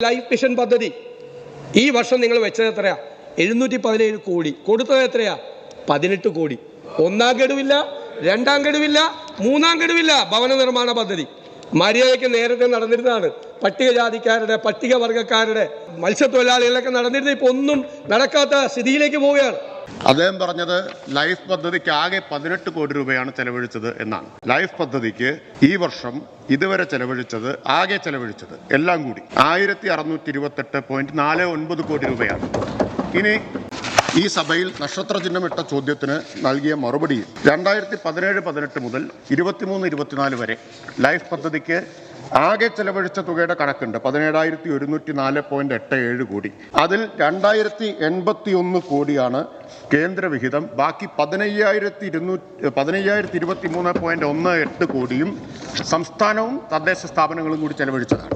Life mission പദ്ധതി ഈ വർഷം നിങ്ങൾ വെച്ചത് എത്രയാ? 717 കോടി. കൊടുത്തത് എത്രയാ? 18 കോടി. ഒന്നാം ഗഡുവില്ല, രണ്ടാം ഗഡുവില്ല, മൂന്നാം ഗഡുവില്ല. ഭവന നിർമ്മാണ പദ്ധതി മര്യാദയ്ക്ക് നേരത്തെ നടന്നിരുന്നതാണ്. പട്ടികജാതിക്കാരുടെ, പട്ടികവർഗക്കാരുടെ, മത്സ്യത്തൊഴിലാളികളൊക്കെ നടന്നിരുന്നത് ഇപ്പോൾ ഒന്നും നടക്കാത്ത സ്ഥിതിയിലേക്ക് പോവുകയാണ്. അദ്ദേഹം പറഞ്ഞത് ലൈഫ് പദ്ധതിക്ക് ആകെ 18 കോടി രൂപയാണ് ചെലവഴിച്ചത് എന്നാണ്. ലൈഫ് പദ്ധതിക്ക് ഈ വർഷം ഇതുവരെ ആകെ ചെലവഴിച്ചത് എല്ലാം കൂടി 1628.49 കോടി രൂപയാണ്. ഇനി ഈ സഭയിൽ നക്ഷത്ര ചിഹ്നമിട്ട ചോദ്യത്തിന് നൽകിയ മറുപടിയിൽ 2017-18 മുതൽ 23-24 വരെ ലൈഫ് പദ്ധതിക്ക് ആകെ ചെലവഴിച്ച തുകയുടെ കണക്കുണ്ട്. 17,104.87 കോടി. അതിൽ 2081 കോടിയാണ് കേന്ദ്രവിഹിതം. ബാക്കി 15,023.18 കോടിയും സംസ്ഥാനവും തദ്ദേശ സ്ഥാപനങ്ങളും കൂടി ചെലവഴിച്ചതാണ്.